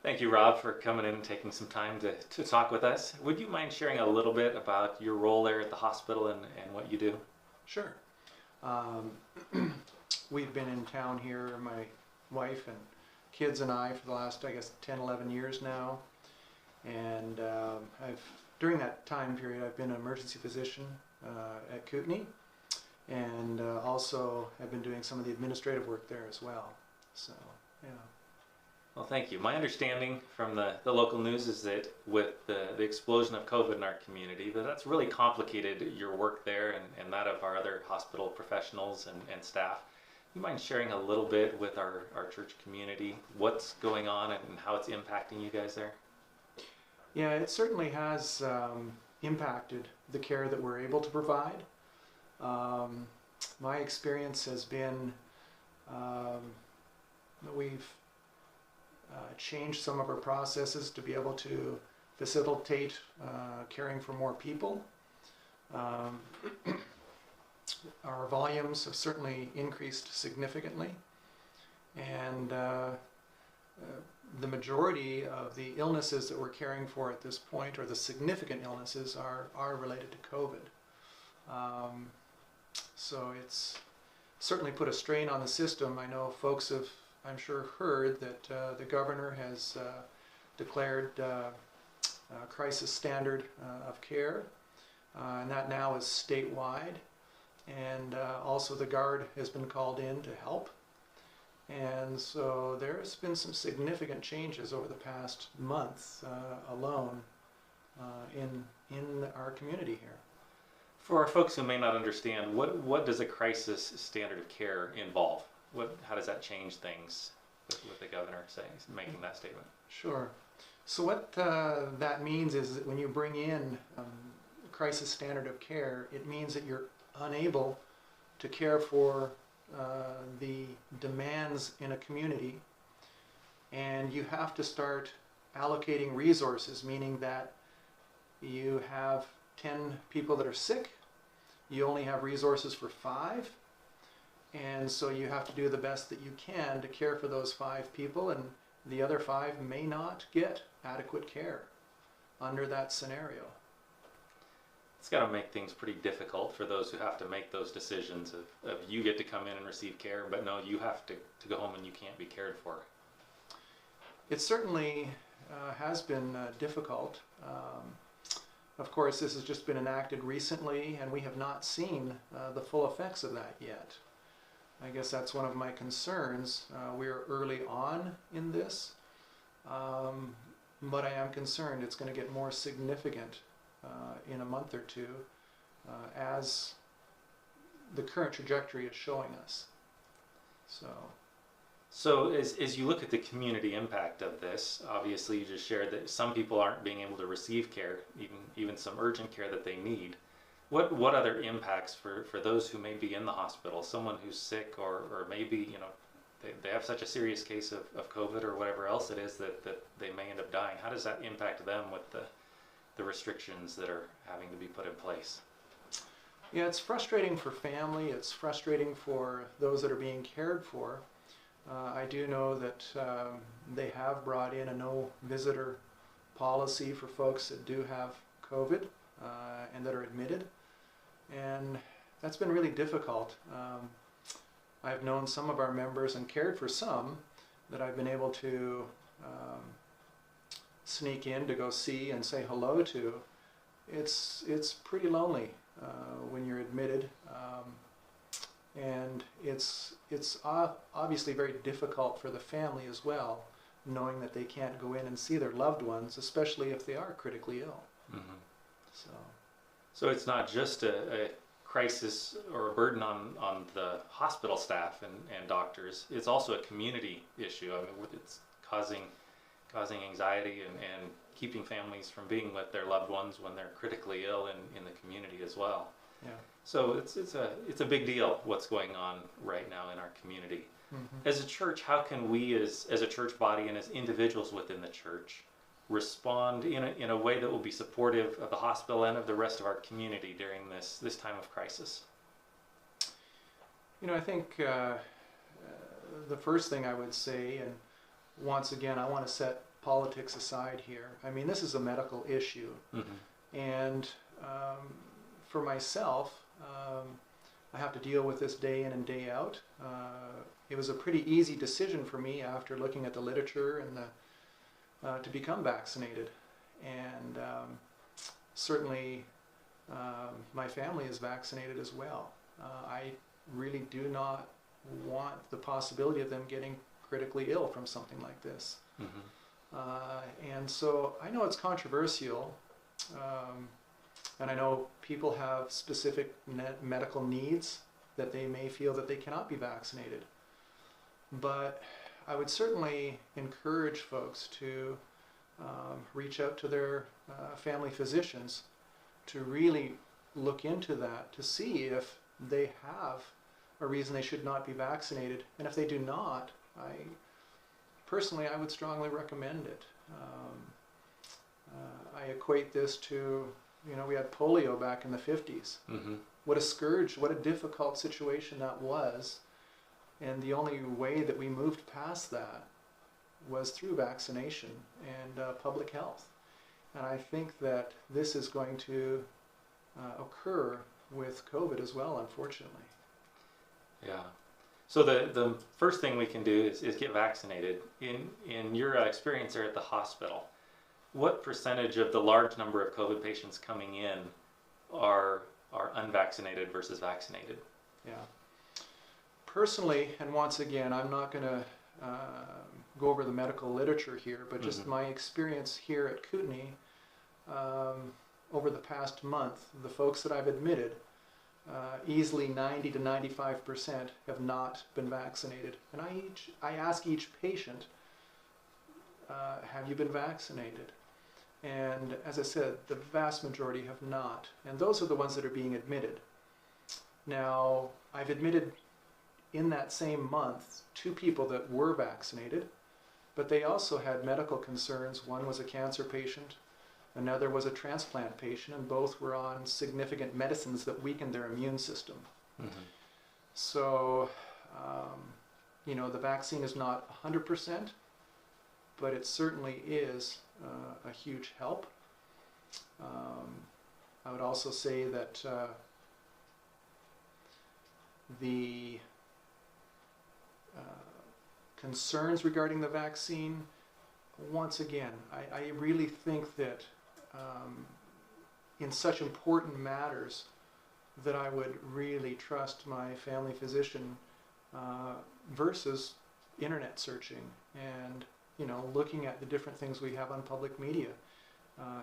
Thank you, Rob, for coming in and taking some time to talk with us. Would you mind sharing a little bit about your role there at the hospital and what you do? Sure. Um, we've been in town here, my wife and kids and I, for the last, 10, 11 years now. And during that time period, I've been an emergency physician at Kootenai, and also have been doing some of the administrative work there as well. So, yeah. Well, thank you. My understanding from the local news is that with the explosion of COVID in our community, that's really complicated your work there and that of our other hospital professionals and staff. You mind sharing a little bit with our church community what's going on and how it's impacting you guys there? Yeah, it certainly has impacted the care that we're able to provide. My experience has been that we've changed some of our processes to be able to facilitate caring for more people. Our volumes have certainly increased significantly, and the majority of the illnesses that we're caring for at this point, or the significant illnesses, are related to COVID. So it's certainly put a strain on the system. I know folks have, I'm sure, heard that the governor has declared a crisis standard of care, and that now is statewide. And also the Guard has been called in to help. And so there's been some significant changes over the past month alone in our community here. For our folks who may not understand, what does a crisis standard of care involve? How does that change things with the governor making that statement? Sure. So what that means is that when you bring in crisis standard of care, it means that you're unable to care for the demands in a community, and you have to start allocating resources, meaning that you have 10 people that are sick, you only have resources for 5, and so you have to do the best that you can to care for those 5 people, and the other 5 may not get adequate care under that scenario. It's got to make things pretty difficult for those who have to make those decisions of you get to come in and receive care, but no, you have to go home and you can't be cared for. It certainly has been difficult. Of course, this has just been enacted recently, and we have not seen the full effects of that yet. I guess that's one of my concerns. We're early on in this, but I am concerned it's going to get more significant in a month or two as the current trajectory is showing us. So as you look at the community impact of this, obviously you just shared that some people aren't being able to receive care, even some urgent care that they need. What other impacts for those who may be in the hospital, someone who's sick or maybe they have such a serious case of COVID or whatever else it is that they may end up dying? How does that impact them with the restrictions that are having to be put in place? Yeah, it's frustrating for family, it's frustrating for those that are being cared for. I do know that they have brought in a no visitor policy for folks that do have COVID and that are admitted, and that's been really difficult. I've known some of our members and cared for some that I've been able to sneak in to go see and say hello to. It's pretty lonely when you're admitted, and it's obviously very difficult for the family as well, knowing that they can't go in and see their loved ones, especially if they are critically ill. Mm-hmm. So it's not just a crisis or a burden on the hospital staff and doctors. It's also a community issue. I mean, it's causing anxiety and keeping families from being with their loved ones when they're critically ill in the community as well. yeah. So it's a big deal what's going on right now in our community. Mm-hmm. As a church, how can we as a church body and as individuals within the church respond in a way that will be supportive of the hospital and of the rest of our community during this time of crisis? I think the first thing I would say, and once again I want to set politics aside here. I mean, this is a medical issue. And for myself, I have to deal with this day in and day out. It was a pretty easy decision for me after looking at the literature and to become vaccinated. And certainly my family is vaccinated as well. I really do not want the possibility of them getting critically ill from something like this. And so I know it's controversial, and I know people have specific medical needs that they may feel that they cannot be vaccinated. But I would certainly encourage folks to reach out to their family physicians to really look into that, to see if they have a reason they should not be vaccinated. And if they do not, I would strongly recommend it. I equate this to, we had polio back in the 50s. What a scourge, what a difficult situation that was. And the only way that we moved past that was through vaccination and public health. And I think that this is going to occur with COVID as well, unfortunately. Yeah. So the first thing we can do is get vaccinated. In your experience there at the hospital, what percentage of the large number of COVID patients coming in are unvaccinated versus vaccinated? Yeah. Personally, and once again, I'm not going to go over the medical literature here, but just my experience here at Kootenai over the past month, the folks that I've admitted, easily 90 to 95% have not been vaccinated. And I ask each patient, have you been vaccinated? And as I said, the vast majority have not. And those are the ones that are being admitted. Now, I've admitted in that same month 2 people that were vaccinated, but they also had medical concerns. One was a cancer patient, another was a transplant patient, and both were on significant medicines that weakened their immune system. So, the vaccine is not 100%, but it certainly is a huge help. I would also say that the concerns regarding the vaccine, once again, I really think that in such important matters that I would really trust my family physician versus internet searching and looking at the different things we have on public media.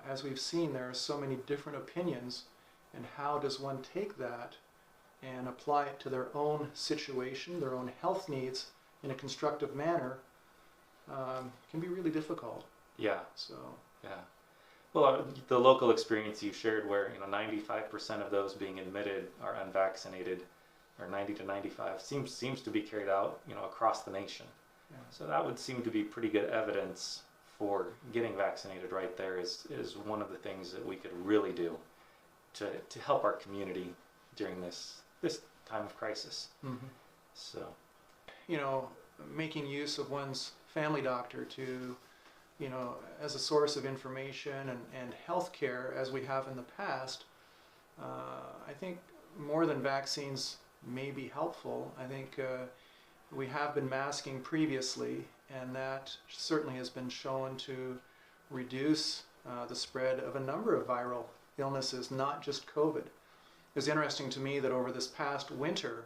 As we've seen, there are so many different opinions, and how does one take that and apply it to their own situation, their own health needs in a constructive manner, can be really difficult. Yeah. So. Yeah. Well, the local experience you shared where 95% of those being admitted are unvaccinated, or 90 to 95, seems to be carried out across the nation. Yeah. So that would seem to be pretty good evidence for getting vaccinated right there is one of the things that we could really do to help our community during this time of crisis. So, making use of one's family doctor to, as a source of information and health care as we have in the past, I think more than vaccines may be helpful. I think we have been masking previously, and that certainly has been shown to reduce the spread of a number of viral illnesses, not just COVID. It was interesting to me that over this past winter,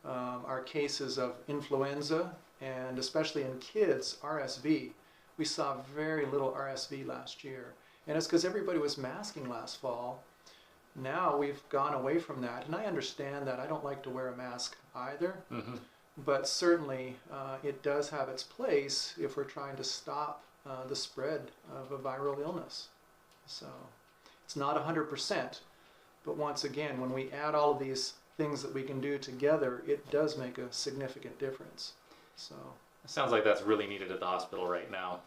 our cases of influenza, and especially in kids, RSV, we saw very little RSV last year. And it's because everybody was masking last fall. Now we've gone away from that, and I understand that. I don't like to wear a mask either, but certainly it does have its place if we're trying to stop the spread of a viral illness. So it's not 100%, but once again, when we add all of these things that we can do together, it does make a significant difference. So it sounds like that's really needed at the hospital right now.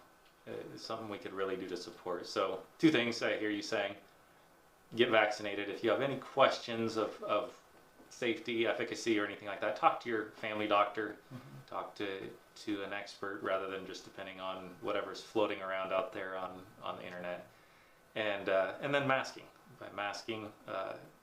It's something we could really do to support. So 2 things I hear you saying. Get vaccinated. If you have any questions of safety, efficacy, or anything like that, talk to your family doctor. talk to an expert rather than just depending on whatever's floating around out there on the internet. And then masking. By masking,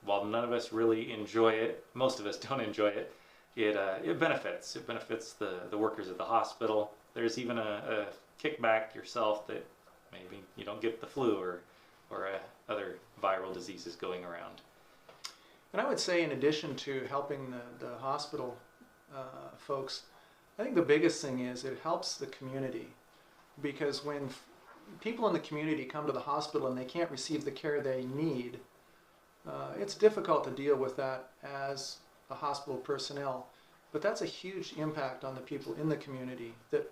while none of us really enjoy it, most of us don't enjoy it, it benefits. It benefits the workers at the hospital. There's even a kickback yourself that maybe you don't get the flu or other viral diseases going around. And I would say, in addition to helping the hospital folks, I think the biggest thing is it helps the community, because when people in the community come to the hospital and they can't receive the care they need, it's difficult to deal with that as a hospital personnel. But that's a huge impact on the people in the community that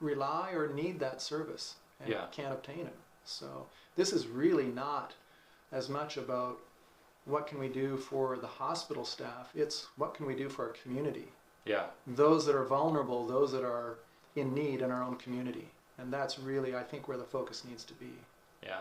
rely or need that service and can't obtain it. So this is really not as much about what can we do for the hospital staff, it's what can we do for our community. Yeah. Those that are vulnerable, those that are in need in our own community. And that's really, I think, where the focus needs to be. Yeah.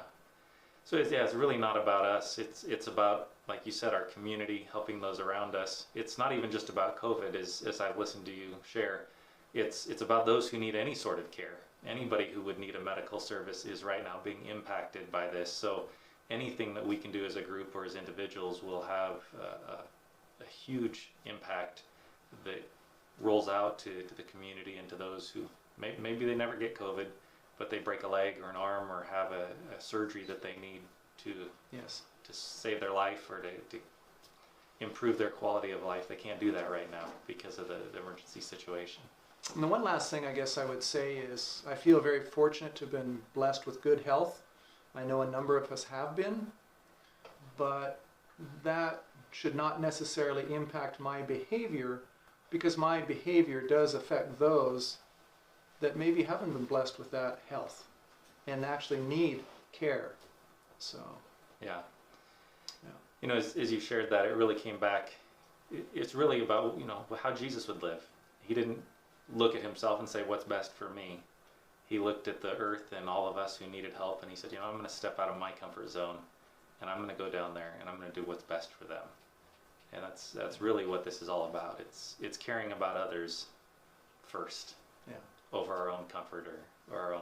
So it's really not about us. It's about, like you said, our community, helping those around us. It's not even just about COVID, as I've listened to you share. It's about those who need any sort of care. Anybody who would need a medical service is right now being impacted by this. So anything that we can do as a group or as individuals will have a huge impact that rolls out to the community and to those who maybe they never get COVID, but they break a leg or an arm or have a surgery that they need to save their life or to improve their quality of life. They can't do that right now because of the emergency situation. And the one last thing I guess I would say is I feel very fortunate to have been blessed with good health. I know a number of us have been, but that should not necessarily impact my behavior, because my behavior does affect those that maybe haven't been blessed with that health and actually need care. So yeah. You know, as you shared that, it really came back. It's really about, you know, how Jesus would live. He didn't look at himself and say, what's best for me? He looked at the earth and all of us who needed help, and he said, you know, I'm going to step out of my comfort zone, and I'm going to go down there, and I'm going to do what's best for them. And that's really what this is all about. It's caring about others first, over our own comfort or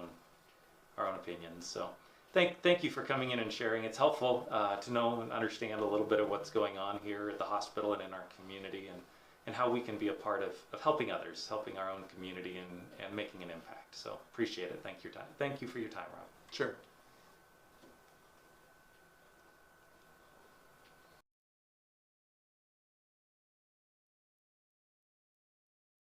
our own opinions. So thank you for coming in and sharing. It's helpful to know and understand a little bit of what's going on here at the hospital and in our community, and how we can be a part of helping others, helping our own community and making an impact. So appreciate it. Thank you for your time, Rob. Sure.